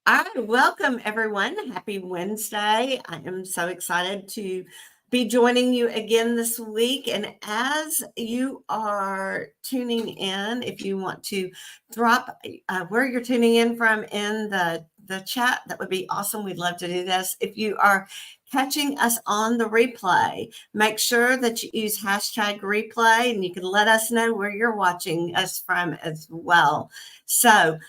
All right, welcome everyone. Happy Wednesday. I am so excited to be joining you again this week. And as you are tuning in, if you want to drop where you're tuning in from in the chat, that would be awesome. We'd love to do this. If you are catching us on the replay, make sure that you use hashtag replay and you can let us know where you're watching us from as well. So,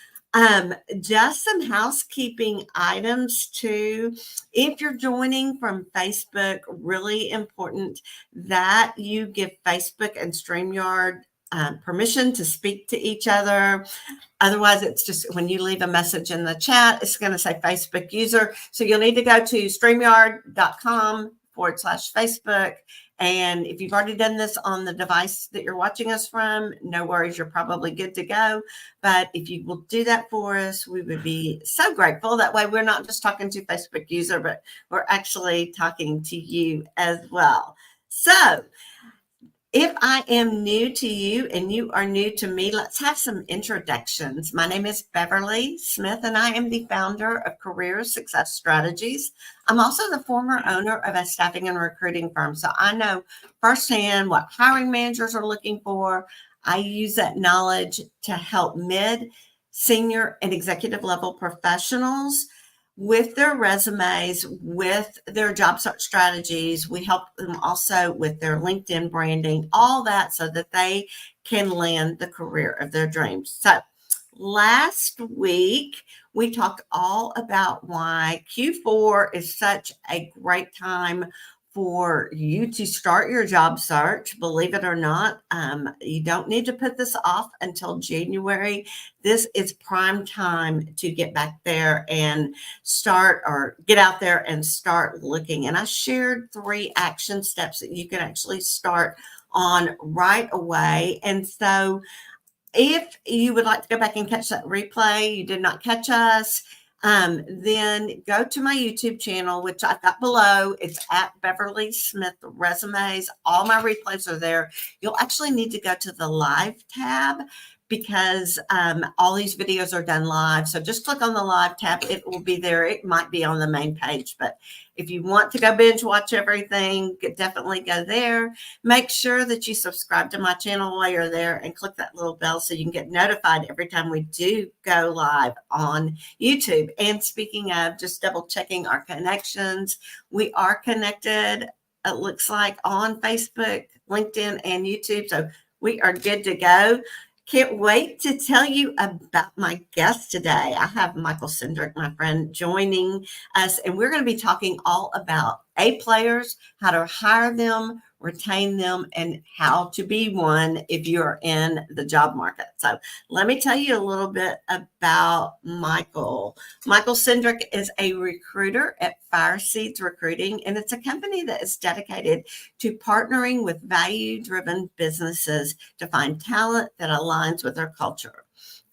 just some housekeeping items too. If you're joining from Facebook, really important that you give Facebook and StreamYard permission to speak to each other. Otherwise, it's just when you leave a message in the chat, it's going to say Facebook user. So you'll need to go to streamyard.com/Facebook. And if you've already done this on the device that you're watching us from, no worries, you're probably good to go. But if you will do that for us, we would be so grateful. That way we're not just talking to Facebook user, but we're actually talking to you as well. So if I am new to you and you are new to me, let's have some introductions. My name is Beverly Smith, and I am the founder of Career Success Strategies. I'm also the former owner of a staffing and recruiting firm, so I know firsthand what hiring managers are looking for. I use that knowledge to help mid, senior, and executive level professionals with their resumes, with their job search strategies. We help them also with their LinkedIn branding, all that so that they can land the career of their dreams. So last week, we talked all about why Q4 is such a great time for you to start your job search. Believe it or not, you don't need to put this off until January. This is prime time to get back there and start, or get out there and start looking. And I shared 3 action steps that you can actually start on right away. And so if you would like to go back and catch that replay, you did not catch us, then go to my YouTube channel, which I've got below. It's at Beverly Smith Resumes. All my replays are there. You'll actually need to go to the live tab because all these videos are done live. So just click on the live tab. It will be there. It might be on the main page, but if you want to go binge watch everything, definitely go there. Make sure that you subscribe to my channel while you're there and click that little bell so you can get notified every time we do go live on YouTube. And speaking of, just double checking our connections, we are connected, it looks like, on Facebook, LinkedIn, and YouTube. So we are good to go. Can't wait to tell you about my guest today. I have Michael Cendrick, my friend, joining us, and we're going to be talking all about A players, how to hire them, retain them, and how to be one if you're in the job market. So let me tell you a little bit about Michael. Michael Cendrick is a recruiter at Fireseeds Recruiting, and it's a company that is dedicated to partnering with value-driven businesses to find talent that aligns with their culture.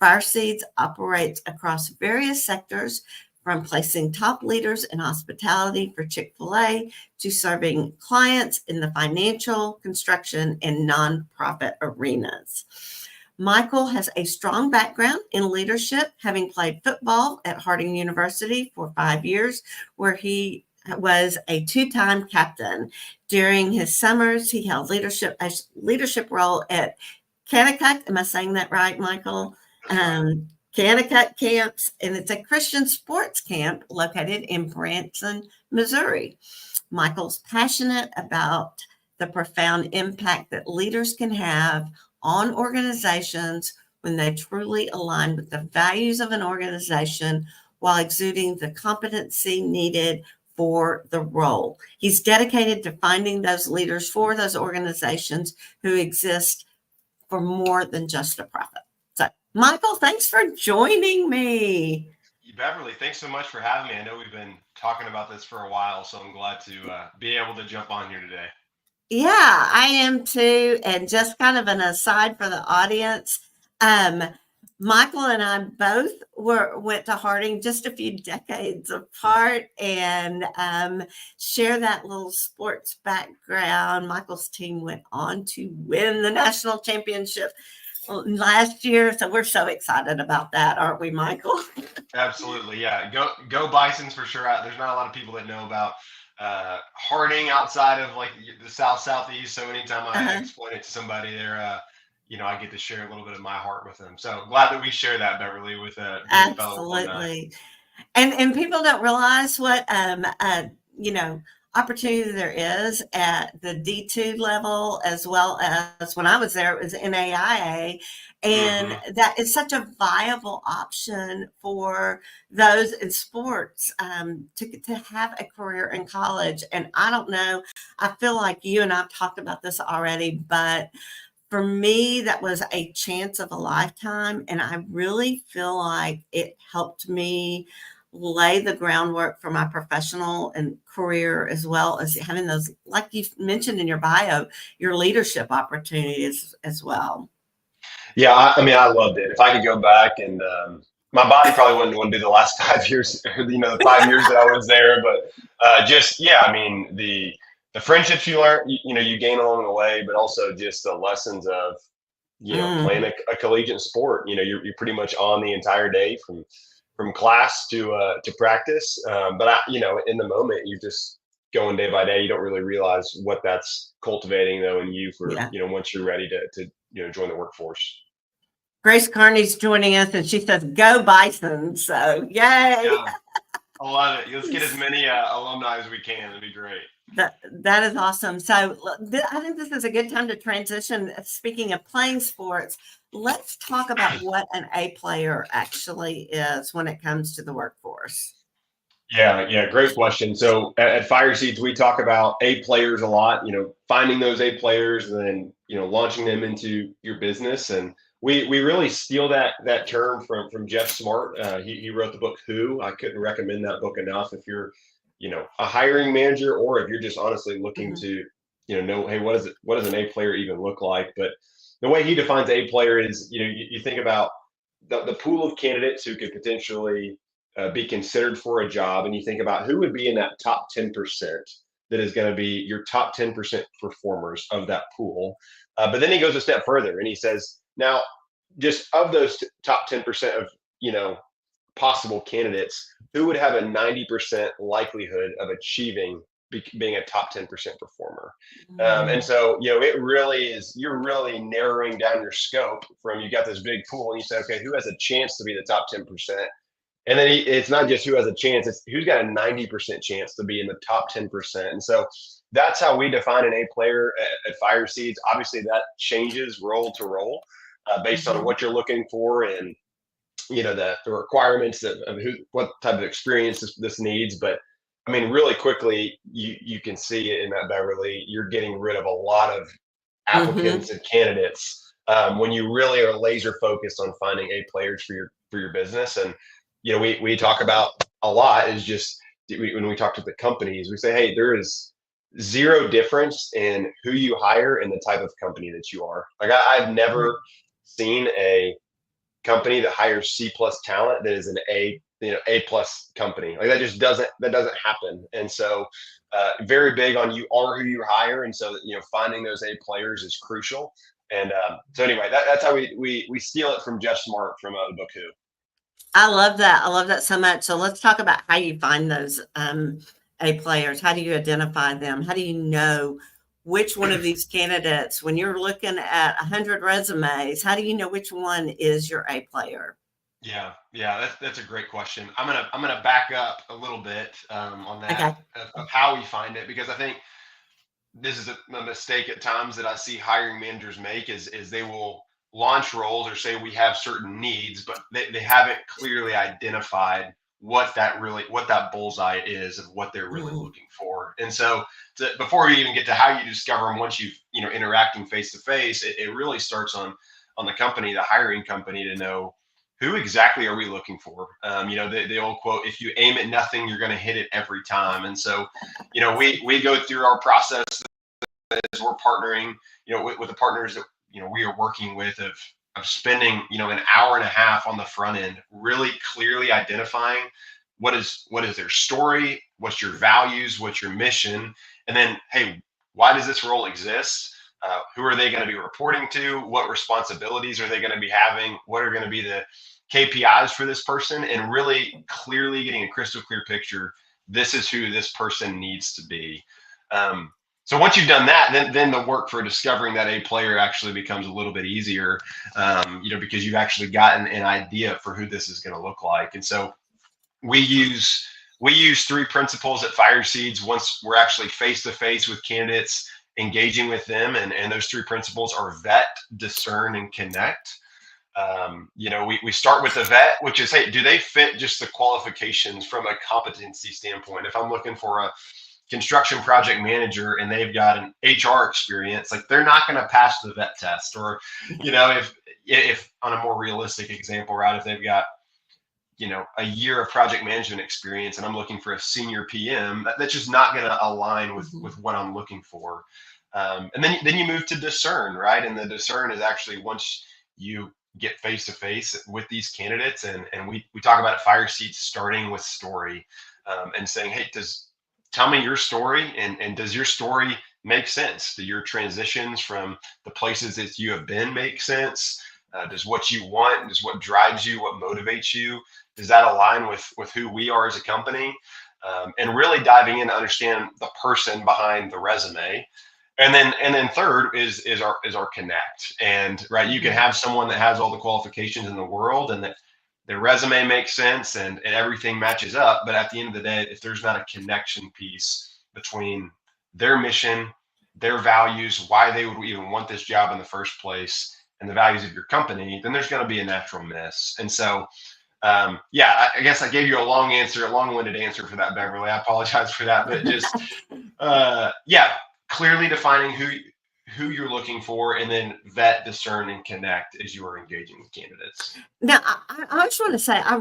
Fireseeds operates across various sectors, from placing top leaders in hospitality for Chick-fil-A to serving clients in the financial, construction, and nonprofit arenas. Michael has a strong background in leadership, having played football at Harding University for 5 years, where he was a 2-time captain. During his summers, he held a leadership role at Kanakuk. Am I saying that right, Michael? Kanakuk camps, and it's a Christian sports camp located in Branson, Missouri. Michael's passionate about the profound impact that leaders can have on organizations when they truly align with the values of an organization while exuding the competency needed for the role. He's dedicated to finding those leaders for those organizations who exist for more than just a profit. So, Michael, thanks for joining me. Beverly, thanks so much for having me. I know we've been talking about this for a while, so I'm glad to be able to jump on here today. Yeah, I am too. And just kind of an aside for the audience, Michael and I both went to Harding just a few decades apart, and share that little sports background. Michael's team went on to win the national championship last year, so we're so excited about that, aren't we, Michael? Absolutely, yeah. Go Bisons for sure. There's not a lot of people that know about Harding outside of like the southeast. So anytime I Uh-huh. explain it to somebody, I get to share a little bit of my heart with them. So glad that we share that, Beverly, with being fellow alumni. Absolutely. And people don't realize what you know opportunity there is at the D2 level, as well as when I was there, it was NAIA, and Hmm. that is such a viable option for those in sports to have a career in college. And I don't know, I feel like you and I've talked about this already, but for me, that was a chance of a lifetime. And I really feel like it helped me lay the groundwork for my professional and career, as well as having those, like you mentioned in your bio, your leadership opportunities as well. Yeah, I mean, I loved it. If I could go back and my body probably wouldn't want to do the last 5 years, the 5 years that I was there, but just yeah, I mean the friendships you learn, you gain along the way, but also just the lessons of playing Mm, a collegiate sport. You're pretty much on the entire day from class to practice. But in the moment, you're just going day by day. You don't really realize what that's cultivating though in you for yeah. once you're ready to join the workforce. Grace Carney's joining us and she says, go Bison. So, yay. Yeah, I love it. Let's get as many alumni as we can. It'd be great. That is awesome. So I think this is a good time to transition. Speaking of playing sports, let's talk about what an A player actually is when it comes to the workforce. Yeah, yeah, great question. So at Fireseeds, we talk about A players a lot, finding those A players and then, launching them into your business. And we really steal that term from Jeff Smart. He wrote the book Who. I couldn't recommend that book enough if you're, a hiring manager or if you're just honestly looking Mhm, to, know, hey, what does an A player even look like? But the way he defines A player is, you think about the pool of candidates who could potentially be considered for a job, and you think about who would be in that top 10% that is going to be your top 10% performers of that pool. But then he goes a step further and he says, now, just of those top 10% of, possible candidates, who would have a 90% likelihood of achieving being a top 10% performer. And mhm, so, it really is, you're really narrowing down your scope from you got this big pool and you say, okay, who has a chance to be the top 10%? And then it's not just who has a chance, it's who's got a 90% chance to be in the top 10%. And so that's how we define an A player at Fireseeds. Obviously, that changes role to role based on mhm, what you're looking for and the requirements of what type of experience this needs. But I mean, really quickly, you can see it in that, Beverly, you're getting rid of a lot of mhm, applicants and candidates when you really are laser focused on finding A players for your business. And we talk about a lot is just when we talk to the companies, we say, hey, there is zero difference in who you hire and the type of company that you are. Like I've right, never seen a company that hires C plus talent that is an A plus company. Like that doesn't happen. And so very big on you are who you hire, and so finding those A players is crucial. And so anyway, that's how we steal it from Jeff Smart from the book Who. I love that. I love that so much. So let's talk about how you find those A players. How do you identify them? How do you know which one of these candidates, when you're looking at 100 resumes, how do you know which one is your A player? Yeah, that's a great question. I'm gonna back up a little bit on that Okay. of how we find it because I think this is a mistake at times that I see hiring managers make is they will launch roles or say we have certain needs, but they haven't clearly identified what that bullseye is of what they're really Mhm, looking for. And so before we even get to how you discover them once you've interacting face to face, it really starts on the company, the hiring company, to know who exactly are we looking for. The old quote, if you aim at nothing, you're going to hit it every time. And so we go through our process as we're partnering, with the partners that we are working with of spending an hour and a half on the front end, really clearly identifying what is their story, what's your values, what's your mission, and then hey, why does this role exist? Who are they going to be reporting to? What responsibilities are they going to be having? What are going to be the KPIs for this person and really clearly getting a crystal clear picture. This is who this person needs to be. So once you've done that, then the work for discovering that A player actually becomes a little bit easier, because you've actually gotten an idea for who this is going to look like. And so we use 3 principles at Fireseeds once we're actually face to face with candidates, engaging with them, and those 3 principles are vet, discern, and connect. We start with the vet, which is, hey, do they fit just the qualifications from a competency standpoint? If I'm looking for a construction project manager and they've got an HR experience, like they're not going to pass the vet test. Or, if on a more realistic example, right, if they've got, a year of project management experience and I'm looking for a senior PM, that's just not going to align with what I'm looking for. And then you move to discern, right? And the discern is actually once you get face to face with these candidates, and we talk about at Fireseeds starting with story, and saying, hey, tell me your story, and does your story make sense? Do your transitions from the places that you have been make sense? Does what you want, does what drives you, what motivates you, does that align with who we are as a company? And really diving in to understand the person behind the resume. And then third is our connect. And right, you can have someone that has all the qualifications in the world and that their resume makes sense and everything matches up. But at the end of the day, if there's not a connection piece between their mission, their values, why they would even want this job in the first place, and the values of your company, then there's going to be a natural miss. And so, I guess I gave you a long-winded answer for that, Beverly. I apologize for that, but just, clearly defining who you're looking for, and then vet, discern, and connect as you are engaging with candidates. Now, I just want to say, I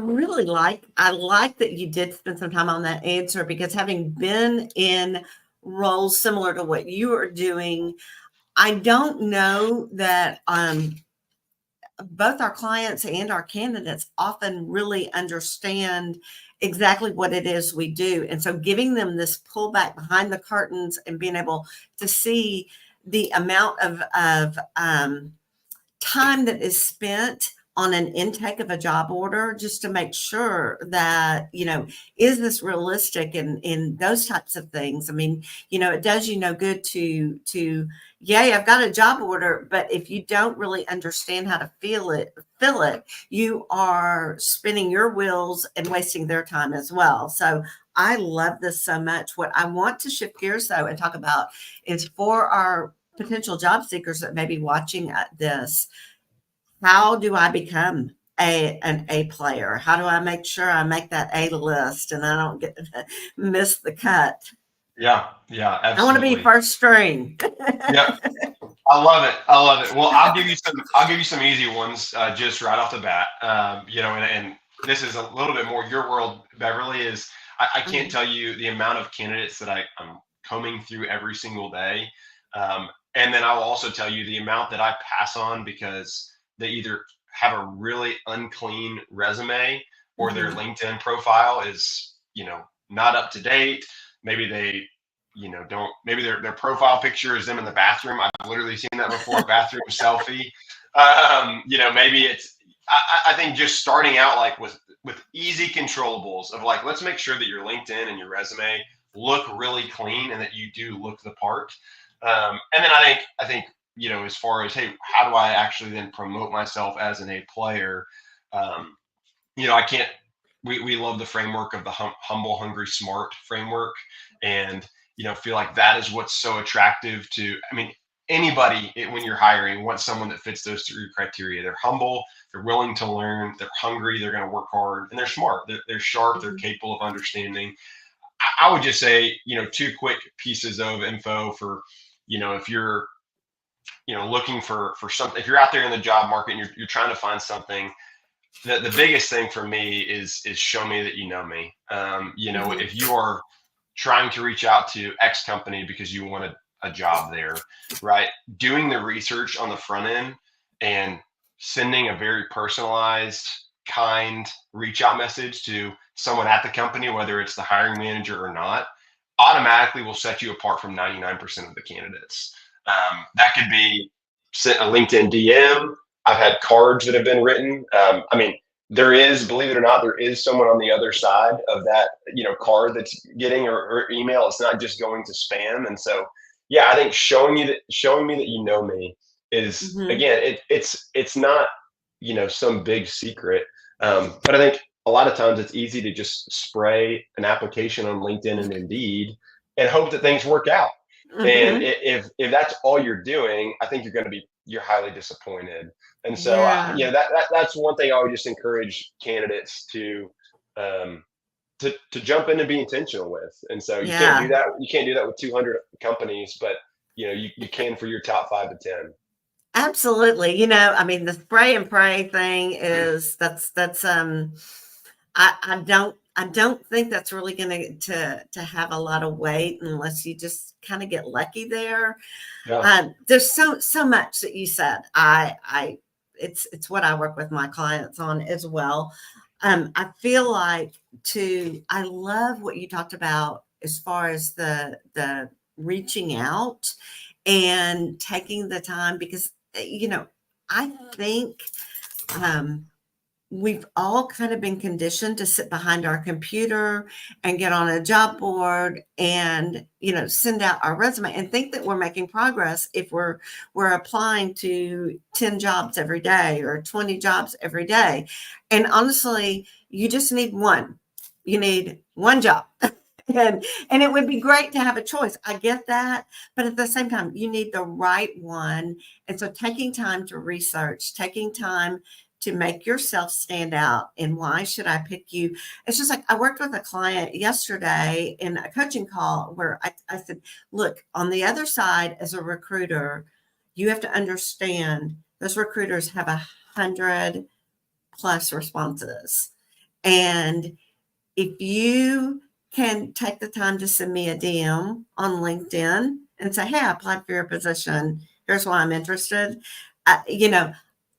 like that you did spend some time on that answer, because having been in roles similar to what you are doing, I don't know that both our clients and our candidates often really understand exactly what it is we do. And so giving them this pullback behind the curtains and being able to see the amount of time that is spent on an intake of a job order, just to make sure that, is this realistic, and in those types of things. I mean, it does good to yay, I've got a job order, but if you don't really understand how to fill it, you are spinning your wheels and wasting their time as well. So I love this so much. What I want to shift gears though and talk about is, for our potential job seekers that may be watching this, how do I become an A player? How do I make sure I make that A list and I don't miss the cut? Yeah, absolutely. I want to be first string. Yeah, I love it. Well, I'll give you some easy ones just right off the bat. And this is a little bit more your world, Beverly. Is I can't tell you the amount of candidates that I'm combing through every single day, and then I will also tell you the amount that I pass on because they either have a really unclean resume, or their LinkedIn profile is, not up to date. Maybe they, maybe their profile picture is them in the bathroom. I've literally seen that before, a bathroom selfie. Maybe it's, I think just starting out like with easy controllables of like, let's make sure that your LinkedIn and your resume look really clean and that you do look the part. And then I think, as far as, hey, how do I actually then promote myself as an A player? We love the framework of the humble, hungry, smart framework. And, feel like that is what's so attractive to, anybody when you're hiring wants someone that fits those 3 criteria. They're humble, they're willing to learn, they're hungry, they're going to work hard, and they're smart. They're sharp, they're capable of understanding. I would just say, 2 quick pieces of info for, if you're, looking for something, if you're out there in the job market and you're trying to find something, the biggest thing for me is show me that you know me. If you are trying to reach out to X company because you want a job there, right? Doing the research on the front end and sending a very personalized, kind reach out message to someone at the company, whether it's the hiring manager or not, automatically will set you apart from 99% of the candidates. That could be sent a LinkedIn DM. I've had cards that have been written. there is, believe it or not, there is someone on the other side of that, card that's getting or email. It's not just going to spam. And so, yeah, I think showing me that you know me is, Hmm. again, it's not, some big secret. But I think a lot of times it's easy to just spray an application on LinkedIn and Indeed and hope that things work out. And Hmm. if that's all you're doing, I think you're highly disappointed. And so, Yeah. that's one thing I would just encourage candidates um, to jump in and be intentional with. And so you can't do Yeah. that. You can't do that with 200 companies, but you can for your top 5 to 10. Absolutely. I mean, the spray and pray thing is that's I don't think that's really going to have a lot of weight unless you just kind of get lucky there. Yeah. There's so much that you said. It's what I work with my clients on as well. I feel like I love what you talked about as far as the reaching out and taking the time because I think um, we've all kind of been conditioned to sit behind our computer and get on a job board and send out our resume and think that we're making progress if we're applying to 10 jobs every day or 20 jobs every day. And honestly, you just need one. You need one job. And it would be great to have a choice. I get that, but at the same time, you need the right one. And so taking time to research, taking time to make yourself stand out, and why should I pick you? It's just like I worked with a client yesterday in a coaching call where I said, look, on the other side, as a recruiter, you have to understand those recruiters have 100+ responses. And if you can take the time to send me a DM on LinkedIn and say, hey, I applied for your position. Here's why I'm interested. I, you know,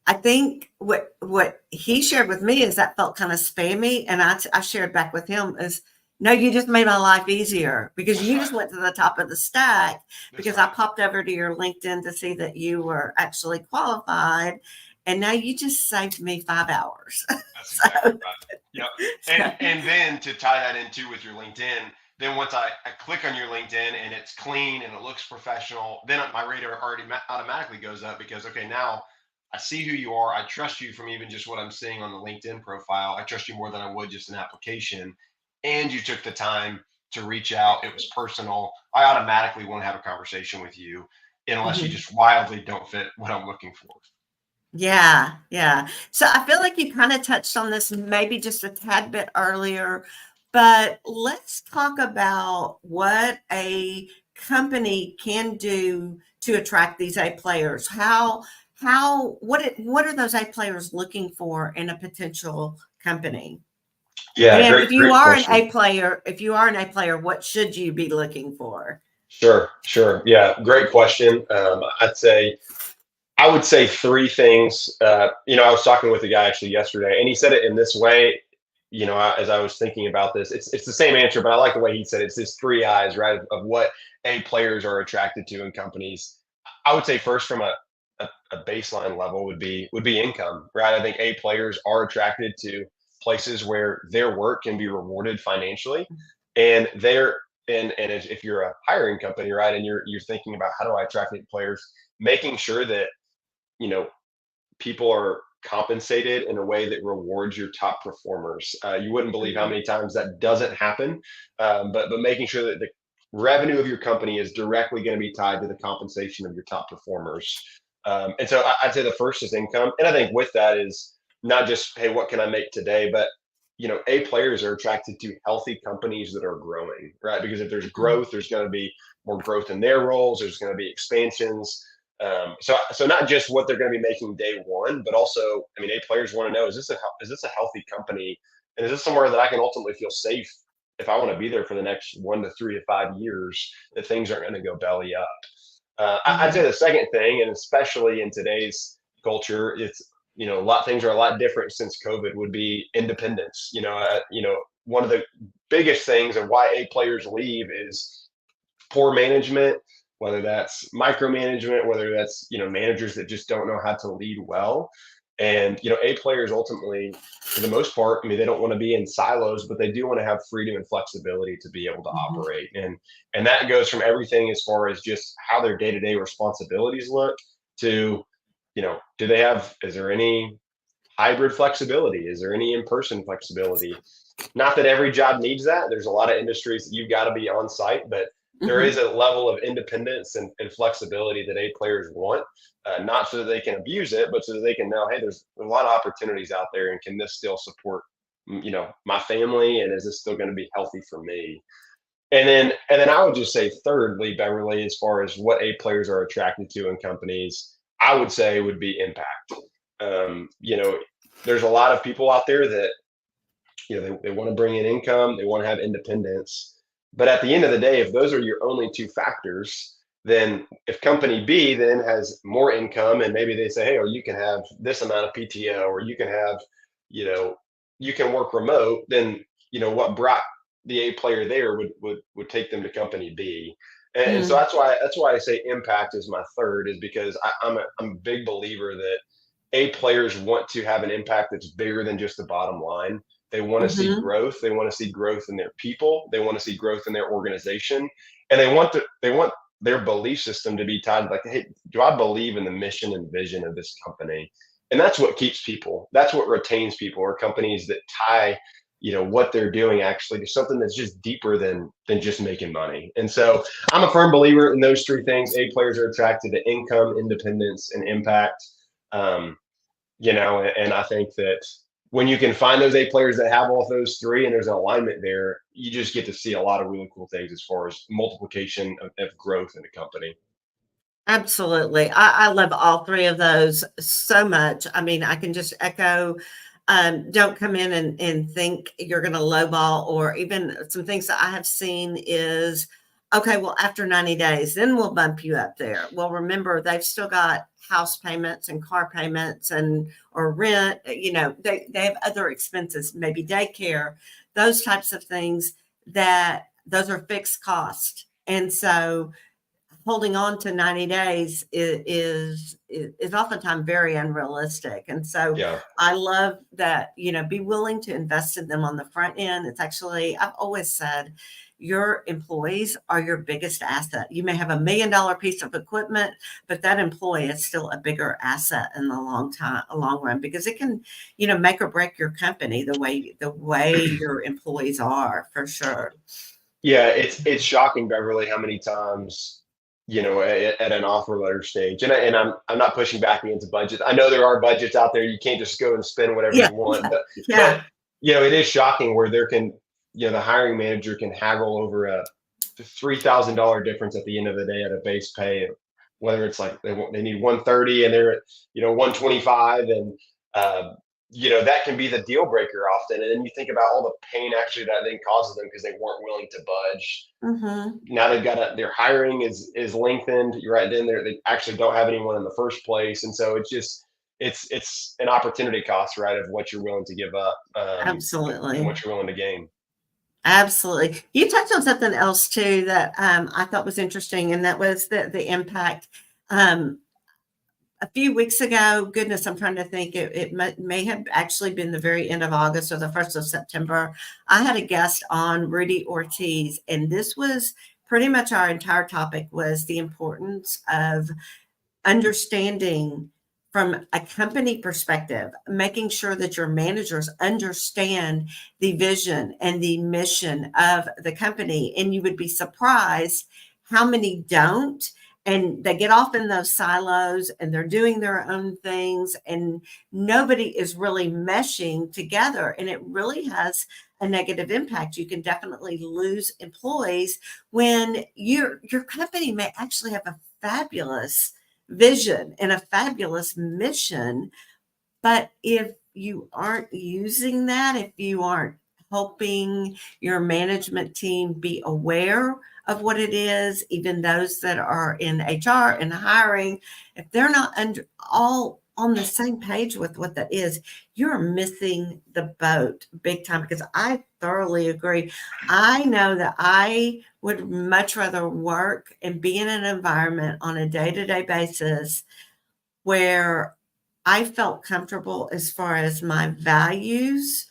I think what he shared with me is that felt kind of spammy, and I shared back with him is no, you just made my life easier because That's you right. just went to the top of the stack That's because I right. popped over to your LinkedIn to see that you were actually qualified, and now you just saved me 5 hours. That's exactly so, right. Yep. And so and then to tie that into with your LinkedIn, then once I click on your LinkedIn and it's clean and it looks professional, then my radar already automatically goes up because, okay, now I see who you are. I trust you from even just what I'm seeing on the LinkedIn profile. I trust you more than I would just an application. And you took the time to reach out. It was personal. I automatically want to have a conversation with you unless you mhm. just wildly don't fit what I'm looking for. Yeah, yeah. So I feel like you kind of touched on this maybe just a tad bit earlier, but let's talk about what a company can do to attract these A players. What are those A players looking for in a potential company? Yeah, And great, great question. if you are an A player, what should you be looking for? Sure, sure. Yeah, great question. I would say three things. I was talking with a guy actually yesterday, and he said it in this way. As I was thinking about this, it's the same answer, but I like the way he said it. It's his three eyes, right, of what A players are attracted to in companies. I would say first from a baseline level would be income, right? I think A players are attracted to places where their work can be rewarded financially, and they're and if you're a hiring company, right, and you're thinking about how do I attract A players, making sure that you know people are compensated in a way that rewards your top performers. You wouldn't believe how Mhm. many times that doesn't happen, but making sure that the revenue of your company is directly going to be tied to the compensation of your top performers. And so I'd say the first is income, and I think with that is not just, hey, what can I make today, but A players are attracted to healthy companies that are growing, right? Because if there's Mhm. growth, there's going to be more growth in their roles. There's going to be expansions. So not just what they're going to be making day one, but also, I mean, A players want to know, is this a healthy company, and is this somewhere that I can ultimately feel safe if I want to be there for the next 1 to 3 to 5 years, that things aren't going to go belly up. I'd say Mhm. the second thing, and especially in today's culture, it's a lot things are a lot different since COVID. Would be independence. One of the biggest things of why A players leave is poor management, whether that's micromanagement, whether that's managers that just don't know how to lead well. And, A players ultimately, for the most part, I mean, they don't want to be in silos, but they do want to have freedom and flexibility to be able to Mhm. operate. And that goes from everything as far as just how their day-to-day responsibilities look to, is there any hybrid flexibility? Is there any in-person flexibility? Not that every job needs that. There's a lot of industries that you've got to be on site, but there is Mhm. a level of independence and flexibility that A players want, not so that they can abuse it, but so that they can know, hey, there's a lot of opportunities out there, and can this still support, my family, and is this still going to be healthy for me? And then I would just say, thirdly, Beverly, as far as what A players are attracted to in companies, I would say would be impact. Um, you know, there's a lot of people out there that they want to bring in income, they want to have independence, but at the end of the day, if those are your only two factors, then if company B then has more income, and maybe they say, hey, or you can have this amount of PTO, or you can have, you know you can work remote, then what brought the A player there would take them to company B. And so Mhm. that's why I say impact is my third, is because I'm a big believer that A players want to have an impact that's bigger than just the bottom line. They want to see Mhm. growth. They want to see growth in their people. They want to see growth in their organization, and they want their belief system to be tied, like, hey, do I believe in the mission and vision of this company? And that's what keeps people. That's what retains people, or companies that tie what they're doing actually to something that's just deeper than just making money. And so I'm a firm believer in those three things. A players are attracted to income, independence, and impact. um, and I think that when you can find those A players that have all those three, and there's an alignment there, you just get to see a lot of really cool things as far as multiplication of growth in a company. Absolutely. I love all three of those so much. I mean, I can just echo, don't come in and think you're going to lowball, or even some things that I have seen is, okay, well, after 90 days, then we'll bump you up there. Well, remember, they've still got house payments and car payments and or rent, they have other expenses, maybe daycare, those types of things, that those are fixed costs. And so holding on to 90 days is oftentimes very unrealistic. And so Yeah. I love that, be willing to invest in them on the front end. It's actually, I've always said, your employees are your biggest asset. You may have $1 million piece of equipment, but that employee is still a bigger asset in the long run, because it can, make or break your company, the way your employees are, for sure. Yeah, it's shocking, Beverly, how many times, at an offer letter stage, and I'm not pushing back against budgets. I know there are budgets out there. You can't just go and spend whatever Yeah, you want, yeah, but yeah. it is shocking where the hiring manager can haggle over a $3,000 difference at the end of the day at a base pay, whether it's like they need 130 and they're at 125, and uh, that can be the deal breaker often. And then you think about all the pain actually that then causes them because they weren't willing to budge. Mhm. Now they've got their hiring is lengthened. You're right, then they actually don't have anyone in the first place, and so it's an opportunity cost, right, of what you're willing to give up, and Absolutely. what you're willing to gain. Absolutely. You touched on something else too that I thought was interesting, and that was the impact. Um, a few weeks ago, goodness, I'm trying to think, it may have actually been the very end of August or the 1st of September. I had a guest on, Rudy Ortiz, and this was pretty much our entire topic was the importance of understanding from a company perspective, making sure that your managers understand the vision and the mission of the company. And you would be surprised how many don't. And they get off in those silos and they're doing their own things, and nobody is really meshing together. And it really has a negative impact. You can definitely lose employees when your company may actually have a fabulous vision and a fabulous mission. But if you aren't using that, if you aren't helping your management team be aware of what it is, even those that are in HR and hiring, if they're not under all on the same page with what that is, you're missing the boat big time, because I thoroughly agree. I know that I would much rather work and be in an environment on a day-to-day basis where I felt comfortable as far as my values,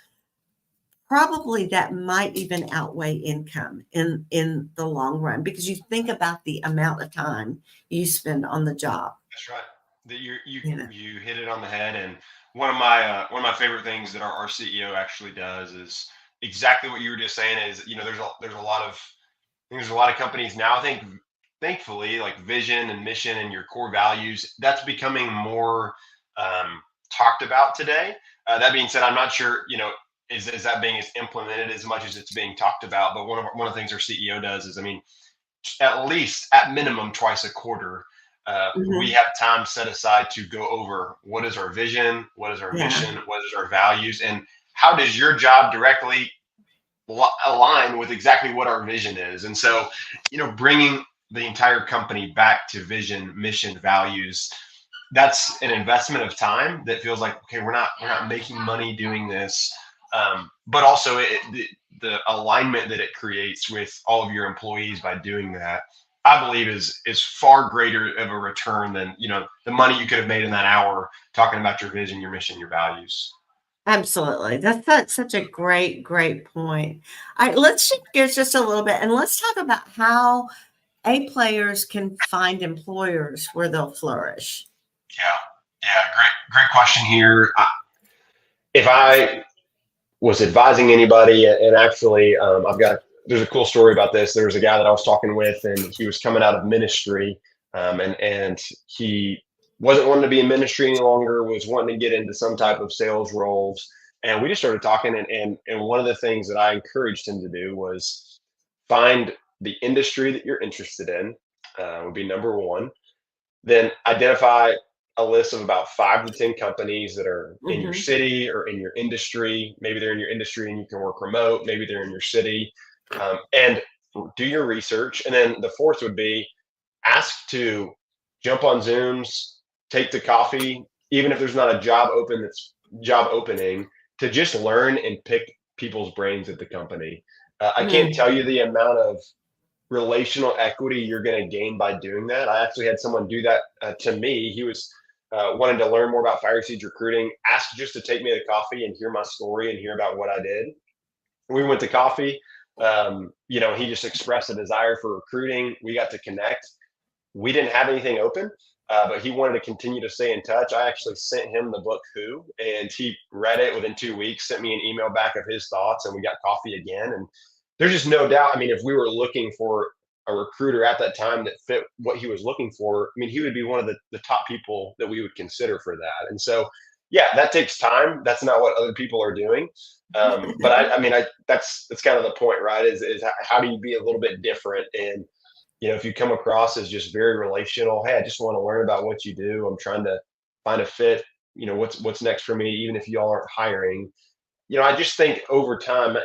probably that might even outweigh income in the long run, because you think about the amount of time you spend on the job, That's right. That you know. you hit it on the head. And one of my favorite things that our CEO actually does is exactly what you were just saying. Is there's a lot of there's a lot of companies now. I think thankfully, like vision and mission and your core values, that's becoming more talked about today. That being said, I'm not sure is that being as implemented as much as it's being talked about. But one of the things our CEO does is, I mean, at least at minimum twice a quarter, we Mhm. have time set aside to go over what is our vision, what is our Yeah, mission, what is our values, and how does your job directly align with exactly what our vision is. And so, bringing the entire company back to vision, mission, values, that's an investment of time that feels like, okay, we're not making money doing this, but also the alignment that it creates with all of your employees by doing that, I believe is far greater of a return than the money you could have made in that hour talking about your vision, your mission, your values. absolutely. That's such a great point. All right, let's shift gears just a little bit and let's talk about how A players can find employers where they'll flourish. Yeah, yeah, great question here. If I was advising anybody, and actually, there's a cool story about this. There was a guy that I was talking with, and he was coming out of ministry, and he wasn't wanting to be in ministry any longer. Was wanting to get into some type of sales roles, and we just started talking. And one of the things that I encouraged him to do was find the industry that you're interested in. Would be number one. Then identify a list of about 5 to 10 companies that are in your Mhm. city or in your industry. Maybe they're in your industry and you can work remote. Maybe they're in your city, and do your research. And then the fourth would be ask to jump on Zooms, take the coffee, even if there's not a job opening, to just learn and pick people's brains at the company. I can't Mm. tell you the amount of relational equity you're going to gain by doing that. I actually had someone do that to me. He was wanting to learn more about Fireseeds Recruiting, asked just to take me to coffee and hear my story and hear about what I did. We went to coffee. He just expressed a desire for recruiting. We got to connect. We didn't have anything open, but he wanted to continue to stay in touch. I actually sent him the book Who, and he read it within 2 weeks, sent me an email back of his thoughts, and we got coffee again. And there's just no doubt. I mean, if we were looking for a recruiter at that time that fit what he was looking for, I mean, he would be one of the top people that we would consider for that. And so, yeah, that takes time. That's not what other people are doing. But I mean, that's kind of the point, right? Is how do you be a little bit different? And if you come across as just very relational, hey, I just want to learn about what you do. I'm trying to find a fit. What's next for me, even if y'all aren't hiring. I just think over time,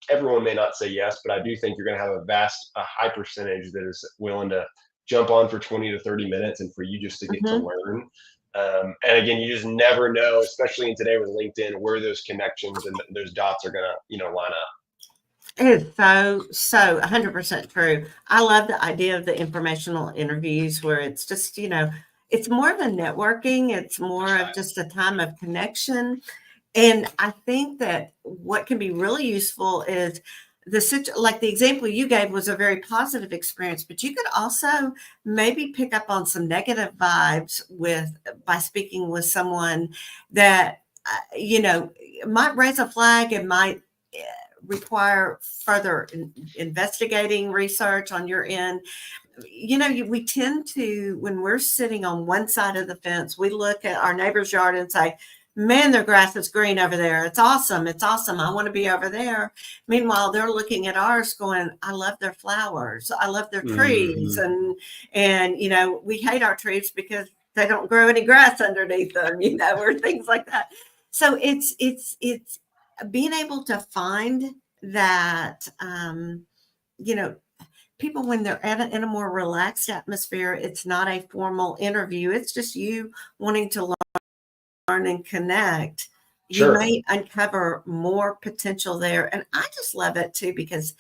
everyone may not say yes, but I do think you're going to have a high percentage that is willing to jump on for 20 to 30 minutes and for you just to get to Mhm. learn. And again, you just never know, especially in today with LinkedIn, where those connections and those dots are going to, line up. It is so 100% true. I love the idea of the informational interviews where it's just, it's more of a networking, it's That's more of right. just a time of connection. And I think that what can be really useful is like the example you gave was a very positive experience, but you could also maybe pick up on some negative vibes by speaking with someone that might raise a flag and might require further investigating research on your end. We tend to, when we're sitting on one side of the fence, we look at our neighbor's yard and say, man, their grass is green over there. It's awesome. It's awesome. I want to be over there. Meanwhile, they're looking at ours going, I love their flowers. I love their trees. Mhm. And we hate our trees because they don't grow any grass underneath them, or things like that. So it's being able to find that, you know, people, when they're in a more relaxed atmosphere, it's not a formal interview. It's just you wanting to learn and connect. You Sure. may uncover more potential there. And I just love it too, because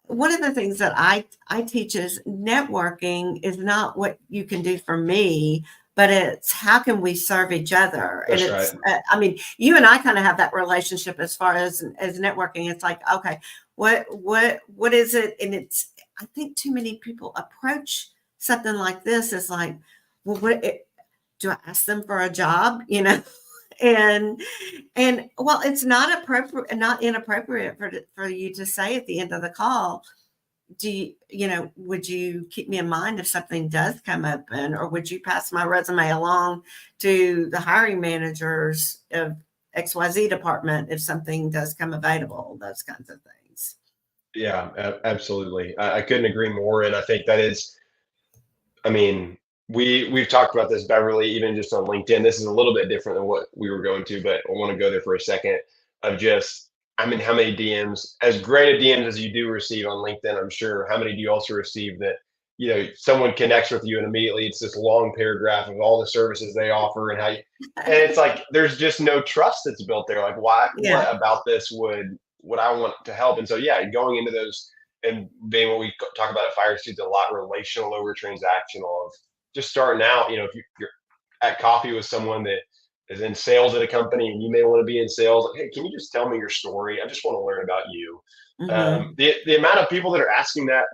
one of the things that I teach is networking is not what you can do for me, but it's how can we serve each other? And That's right. it's, I mean, you and I kind of have that relationship as far as networking. It's like, okay, what is it? And it's, I think too many people approach something like this as like, well, do I ask them for a job? You know, and well, it's not appropriate, not inappropriate for you to say at the end of the call, do you, you know, would you keep me in mind if something does come open, or would you pass my resume along to the hiring managers of XYZ department if something does come available, those kinds of things. Yeah, absolutely. I couldn't agree more. And I think that is, I mean, we've talked about this, Beverly, even just on LinkedIn. This is a little bit different than what we were going to, but I want to go there for a second of just, I mean, how many DMs, as great a DMs as you do receive on LinkedIn, I'm sure, how many do you also receive that, someone connects with you and immediately it's this long paragraph of all the services they offer and how you, and it's like, there's just no trust that's built there. Like, why, Yeah. what about this would I want to help? And so, yeah, going into those and being what we talk about at Fireseeds a lot, relational over transactional, of just starting out. If you're at coffee with someone that is in sales at a company and you may want to be in sales, like, hey, can you just tell me your story? I just want to learn about you. Mm-hmm. The amount of people that are asking that,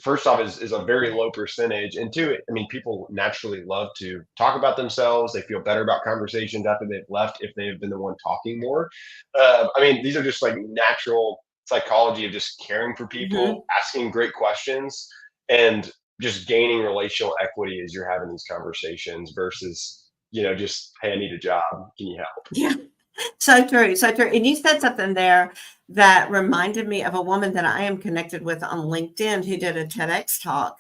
first off, is a very low percentage, and two, I mean, people naturally love to talk about themselves. They feel better about conversations after they've left if they've been the one talking more. I mean, these are just like natural psychology of just caring for Mm-hmm. people, asking great questions, and just gaining relational equity as you're having these conversations versus just, hey, I need a job, can you help? Yeah. So true, so true. And you said something there that reminded me of a woman that I am connected with on LinkedIn who did a TEDx talk.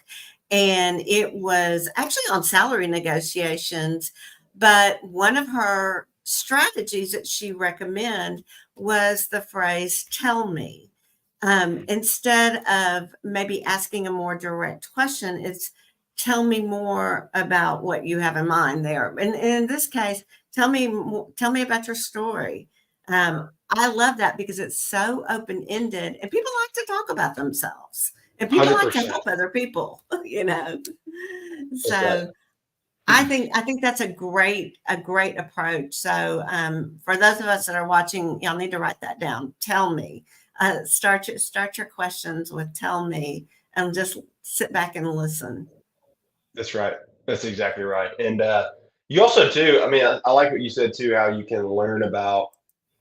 And it was actually on salary negotiations. But one of her strategies that she recommended was the phrase, tell me. Instead of maybe asking a more direct question, it's tell me more about what you have in mind there. And in this case, tell me about your story. I love that because it's so open ended, and people like to talk about themselves, and people like to 100%. help other people. You know, That's right. so I think that's a great approach. So for those of us that are watching, y'all need to write that down. Tell me. Start your questions with "tell me," and just sit back and listen. That's right. That's exactly right. And you also too, I mean, I like what you said too, how you can learn about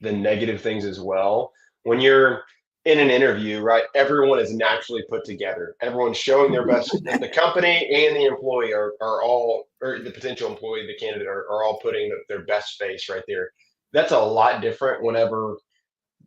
the negative things as well. When you're in an interview, right? Everyone is naturally put together. Everyone's showing their best. The company and the employee are all, or the potential employee, the candidate are all putting their best face right there. That's a lot different whenever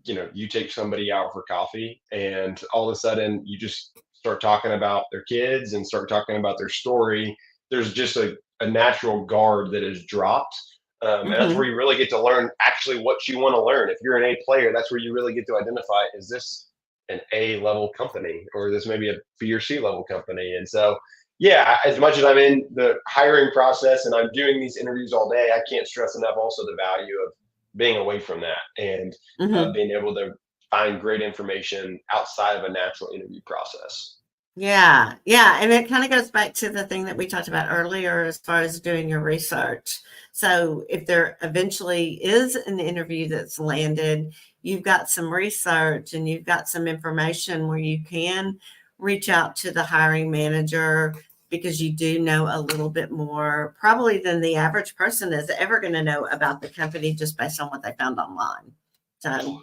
you take somebody out for coffee and all of a sudden you just start talking about their kids and start talking about their story. There's just a natural guard that is dropped. And that's where Hmm. you really get to learn actually what you want to learn. If you're an A player, that's where you really get to identify, is this an A level company or this maybe a B or C level company? And so, yeah, as much as I'm in the hiring process and I'm doing these interviews all day, I can't stress enough also the value of being away from that and Hmm. being able to find great information outside of a natural interview process. Yeah, yeah, and it kind of goes back to the thing that we talked about earlier as far as doing your research. So if there eventually is an interview that's landed, you've got some research and you've got some information where you can reach out to the hiring manager because you do know a little bit more probably than the average person is ever going to know about the company just based on what they found online. So, Absolutely.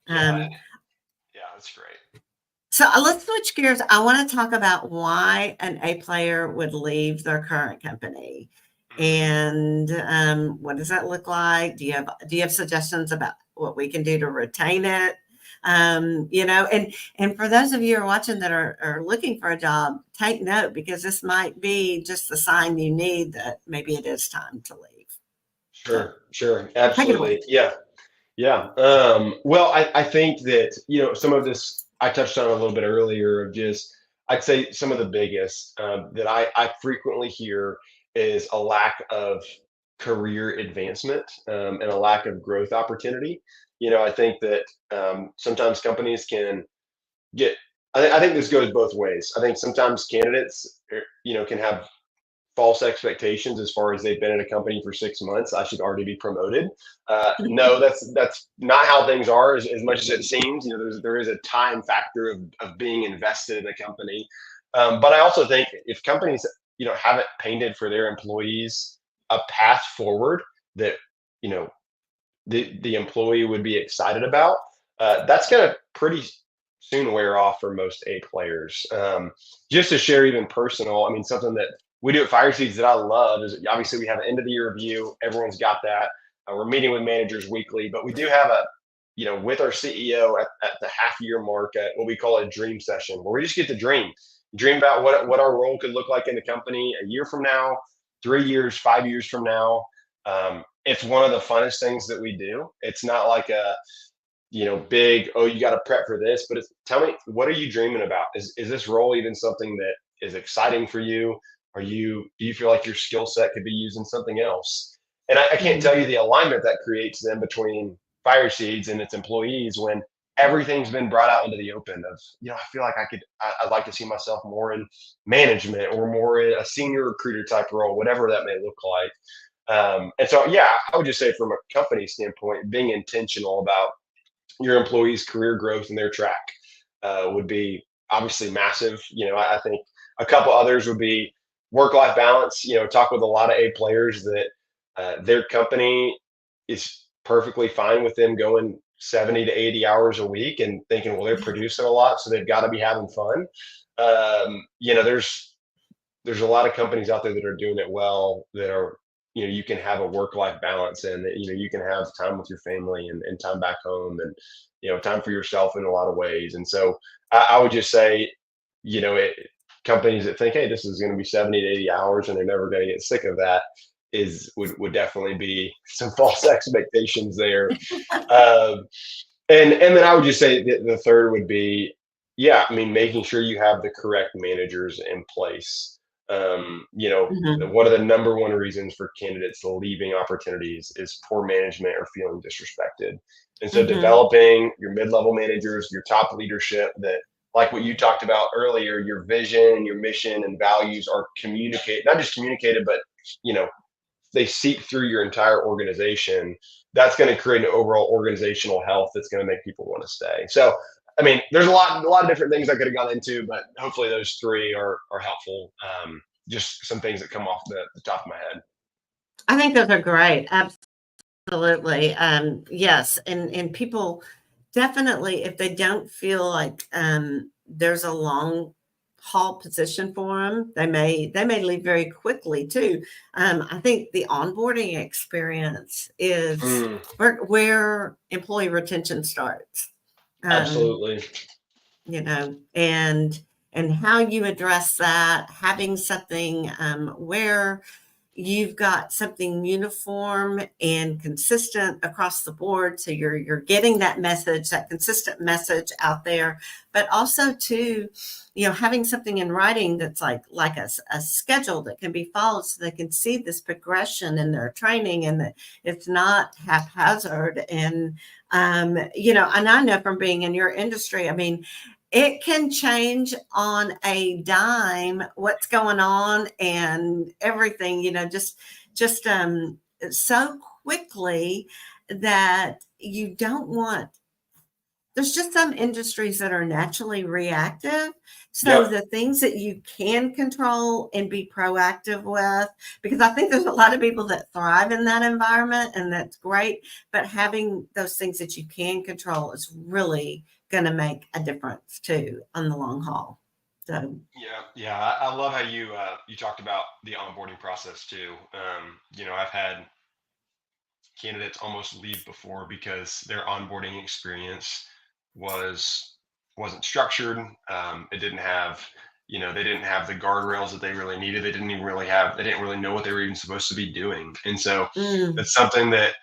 Yeah. um, Yeah. That's great. so let's switch gears. I want to talk about why an A player would leave their current company, Mhm. and what does that look like? Do you have suggestions about what we can do to retain it? And for those of you who are watching that are looking for a job, take note because this might be just the sign you need that maybe it is time to leave. So Sure. Sure. take it away. Absolutely. Yeah. Yeah. Well, I think that, some of this I touched on a little bit earlier of just, I'd say some of the biggest that I frequently hear is a lack of career advancement and a lack of growth opportunity. I think that sometimes companies can get, I think this goes both ways. I think sometimes candidates, can have false expectations as far as they've been in a company for 6 months, I should already be promoted. No, that's not how things are as much as it seems. There is a time factor of being invested in a company. But I also think if companies, haven't painted for their employees a path forward that, you know, the employee would be excited about, that's going to pretty soon wear off for most A players. Just to share even personal, I mean, something that we do at Fireseeds that I love is obviously we have an end of the year review. Everyone's got that. We're meeting with managers weekly, but we do have with our CEO at the half year mark at what we call a dream session, where we just get to dream about what our role could look like in the company a year from now, 3 years, 5 years from now. It's one of the funnest things that we do. It's not like a big, oh, you got to prep for this, but tell me, what are you dreaming about? Is this role even something that is exciting for you? Do you feel like your skill set could be used in something else? And I can't tell you the alignment that creates then between Fireseeds and its employees when everything's been brought out into the open of, I feel like I'd like to see myself more in management or more in a senior recruiter type role, whatever that may look like. And so, yeah, I would just say from a company standpoint, being intentional about your employees' career growth and their track would be obviously massive. I think a couple others would be work-life balance. Talk with a lot of A players that their company is perfectly fine with them going 70 to 80 hours a week and thinking, well, they're producing a lot, so they've got to be having fun. There's a lot of companies out there that are doing it well, that are, you can have a work-life balance, and that, you can have time with your family and time back home, and, time for yourself in a lot of ways. And so I would just say, companies that think, hey, this is going to be 70 to 80 hours and they're never going to get sick of that would definitely be some false expectations there. Um, and then I would just say the third would be, yeah, I mean, making sure you have the correct managers in place. Mhm. One of the number one reasons for candidates leaving opportunities is poor management or feeling disrespected. And so Mhm. developing your mid-level managers, your top leadership that, like what you talked about earlier, your vision, your mission and values are not just communicated, but, you know, they seep through your entire organization. That's going to create an overall organizational health that's going to make people want to stay. So, I mean, there's a lot of different things I could have gone into, but hopefully those three are helpful. Just some things that come off the top of my head. I think those are great. Absolutely. Yes. And people definitely, if they don't feel like there's a long haul position for them, they may leave very quickly too. I think the onboarding experience is Mm, where employee retention starts. Um, absolutely. and how you address that, having something where you've got something uniform and consistent across the board, so you're getting that message, that consistent message out there, but also too, having something in writing that's like a schedule that can be followed, so they can see this progression in their training, and that it's not haphazard. And and I know from being in your industry, I mean, it can change on a dime what's going on and everything, just so quickly that you don't want. There's just some industries that are naturally reactive. So Yep. the things that you can control and be proactive with, because I think there's a lot of people that thrive in that environment, and that's great. But having those things that you can control is really going to make a difference too on the long haul. So, Yeah, yeah. I love how you talked about the onboarding process too. I've had candidates almost leave before because their onboarding experience was wasn't structured. It didn't have, they didn't have the guardrails that they really needed. They didn't really know what they were even supposed to be doing. And so mm, that's something that,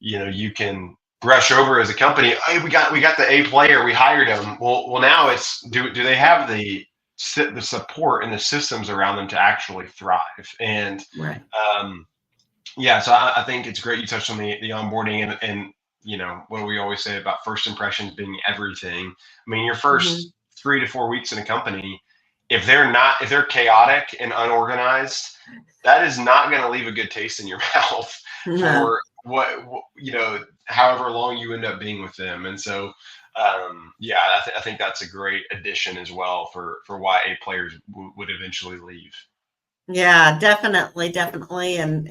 you can brush over as a company. Hey, we got the A player, we hired him. Well, now it's, do they have the support and the systems around them to actually thrive? And right. um, yeah, so I think it's great you touched on the onboarding, and what we always say about first impressions being everything. I mean, your Hmm. first 3 to 4 weeks in a company, if they're chaotic and unorganized, that is not going to leave a good taste in your mouth No. for however long you end up being with them. And so, yeah, I think that's a great addition as well for why A players would eventually leave. Yeah, definitely, definitely. And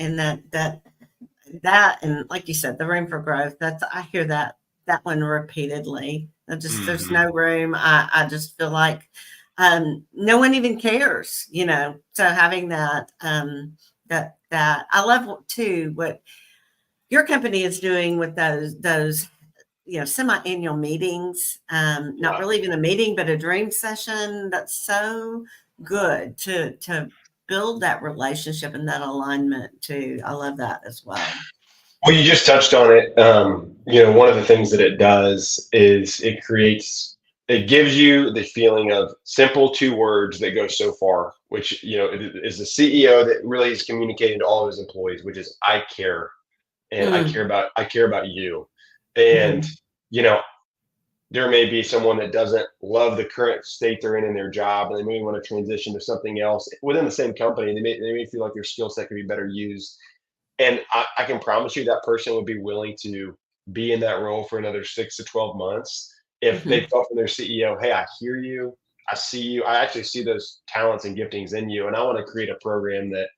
that, and like you said, the room for growth, I hear that one repeatedly. There's Hmm. no room. I just feel like, no one even cares, so having that I love too, what your company is doing with those semi-annual meetings, not Yeah. really even a meeting, but a dream session. That's so good to build that relationship and that alignment too. I love that as well. Well, you just touched on it. One of the things that it does is it gives you the feeling of simple two words that go so far, which, is the CEO that really is communicating to all of his employees, which is I care, and Mm, I care about you. And, mhm, you know, there may be someone that doesn't love the current state they're in their job, and they may want to transition to something else within the same company. They may feel like their skill set could be better used, and I can promise you that person would be willing to be in that role for another 6 to 12 months if they mhm. felt from their CEO, hey, I hear you, I see you, I actually see those talents and giftings in you, and I want to create a program that,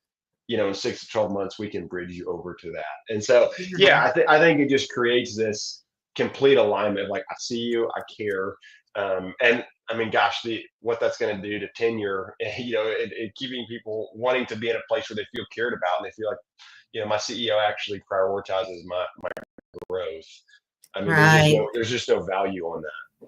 in 6 to 12 months we can bridge you over to that. And so, Yeah. yeah, I think it just creates this complete alignment of like, I see you, I care. And I mean, gosh, the what that's going to do to tenure, keeping people wanting to be in a place where they feel cared about and they feel like, my CEO actually prioritizes my growth. I mean, Right. there's just no value on that.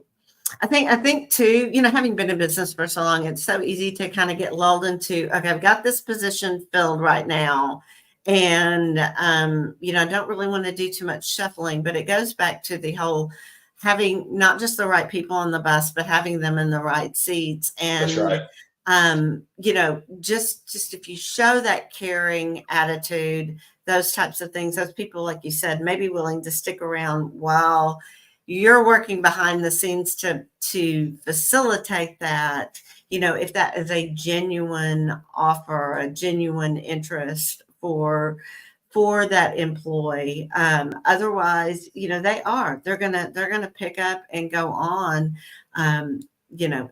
I think too, having been in business for so long, it's so easy to kind of get lulled into, okay, I've got this position filled right now. And I don't really want to do too much shuffling, but it goes back to the whole having not just the right people on the bus, but having them in the right seats. That's right. And just if you show that caring attitude, those types of things, those people, like you said, may be willing to stick around while you're working behind the scenes to facilitate that, if that is a genuine offer, a genuine interest for that employee. Otherwise, they're gonna pick up and go on. um,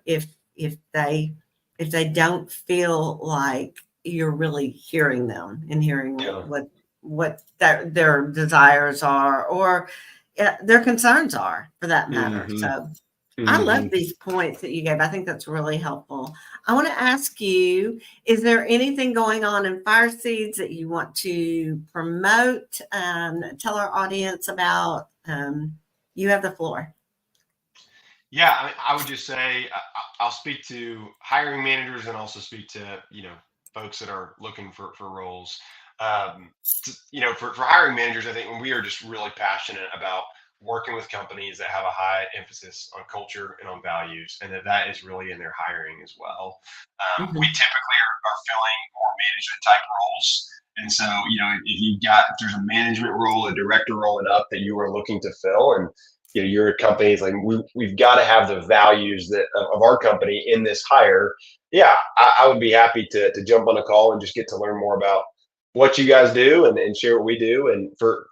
if they don't feel like you're really hearing them and hearing Yeah. what their desires are, or their concerns are, for that matter. Hmm. So I love Hmm. these points that you gave. I think that's really helpful. I want to ask you, is there anything going on in Fire Seeds that you want to promote? Tell our audience about. You have the floor. Yeah, I would just say I'll speak to hiring managers and also speak to folks that are looking for roles. For hiring managers, I think we are just really passionate about working with companies that have a high emphasis on culture and on values, and that is really in their hiring as well. We Mhm. typically are filling more management type roles. And so, if there's a management role, a director role, and up that you are looking to fill, and your company is like, we've got to have the values of our company in this hire. Yeah, I would be happy to jump on a call and just get to learn more about what you guys do and share what we do. And for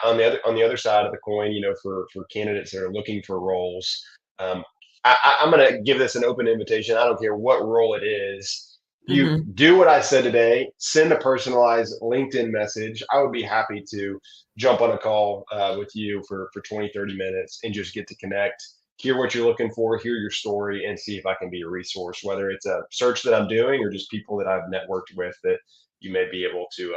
on the other side of the coin, for candidates that are looking for roles, um, I'm going to give this an open invitation. I don't care what role it is. You Mhm. do what I said today. Send a personalized LinkedIn message. I would be happy to jump on a call with you for 20, 30 minutes and just get to connect, hear what you're looking for, hear your story, and see if I can be a resource, whether it's a search that I'm doing or just people that I've networked with that you may be able to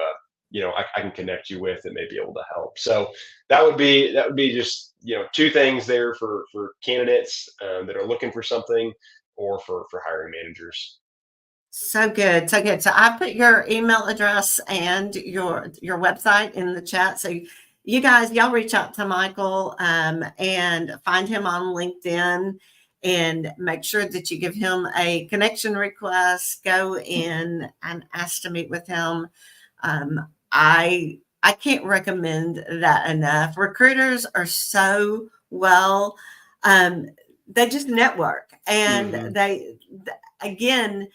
I can connect you with that may be able to help. So that would be just two things there for candidates that are looking for something, or for hiring managers. So good, so good. So I put your email address and your website in the chat. So you guys, y'all reach out to Michael, and find him on LinkedIn, and make sure that you give him a connection request. Go in and ask to meet with him. I can't recommend that enough. Recruiters are so well. Um, they just network. And Mm-hmm. again,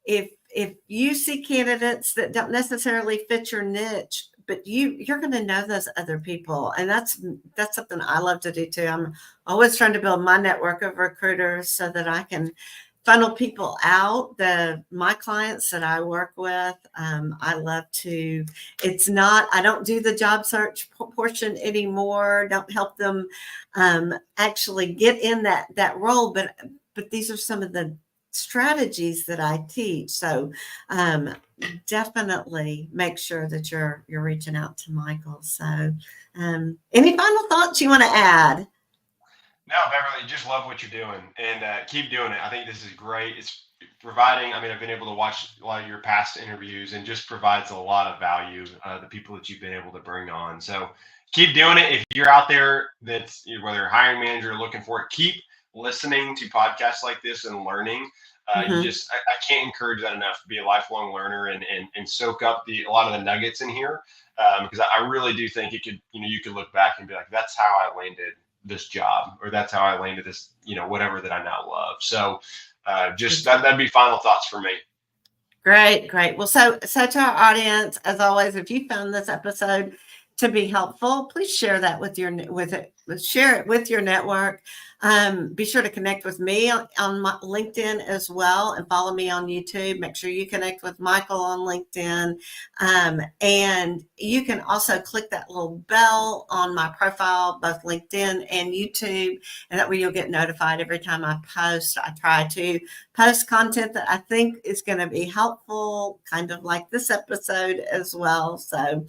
if you see candidates that don't necessarily fit your niche, but you're going to know those other people, and that's something I love to do too. I'm always trying to build my network of recruiters so that I can funnel people out. My clients that I work with, I love to. I don't do the job search portion anymore. Don't help them actually get in that role, but these are some of the strategies that I teach. So definitely make sure that you're reaching out to Michael. So any final thoughts you want to add? No, Beverly, just love what you're doing, and keep doing it. I think this is great. It's providing. I mean, I've been able to watch a lot of your past interviews, and just provides a lot of value. The people that you've been able to bring on. So keep doing it. If you're out there that's whether a hiring manager or looking for it, keep listening to podcasts like this and learning. Mm-hmm. I can't encourage that enough. Be a lifelong learner and soak up a lot of the nuggets in here, because I really do think it could. You could look back and be like, that's how I landed this job, or that's how I landed this, whatever that I now love. So just that'd be final thoughts for me. Great. Well, so to our audience, as always, if you found this episode to be helpful, please share that share it with your network. Be sure to connect with me on my LinkedIn as well, and follow me on YouTube. Make sure you connect with Michael on LinkedIn. And you can also click that little bell on my profile, both LinkedIn and YouTube, and that way you'll get notified every time I post. I try to post content that I think is going to be helpful, kind of like this episode as well. So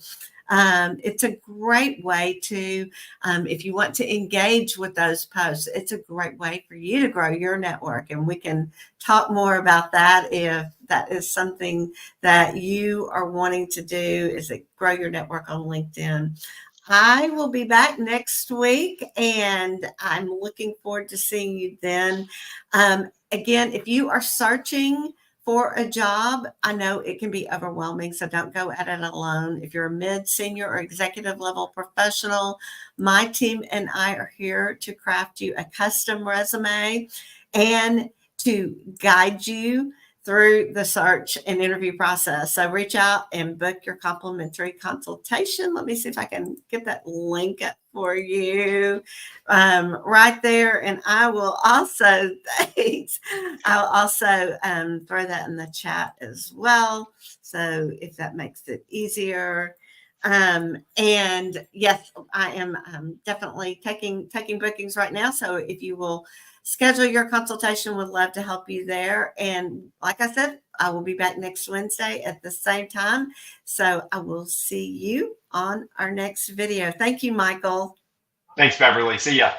it's a great way to, if you want to engage with those posts, it's a great way for you to grow your network. And we can talk more about that if that is something that you are wanting to do, is it grow your network on LinkedIn. I will be back next week, and I'm looking forward to seeing you then. Again, if you are searching for a job, I know it can be overwhelming, so don't go at it alone. If you're a mid, senior, or executive level professional, my team and I are here to craft you a custom resume and to guide you through the search and interview process. So reach out and book your complimentary consultation. Let me see if I can get that link up for you right there. And I will also, thanks, I'll also throw that in the chat as well. So if that makes it easier. And yes, I am definitely taking bookings right now. So if you will schedule your consultation, would love to help you there. And like I said, I will be back next Wednesday at the same time. So I will see you on our next video. Thank you, Michael. Thanks, Beverly. See ya.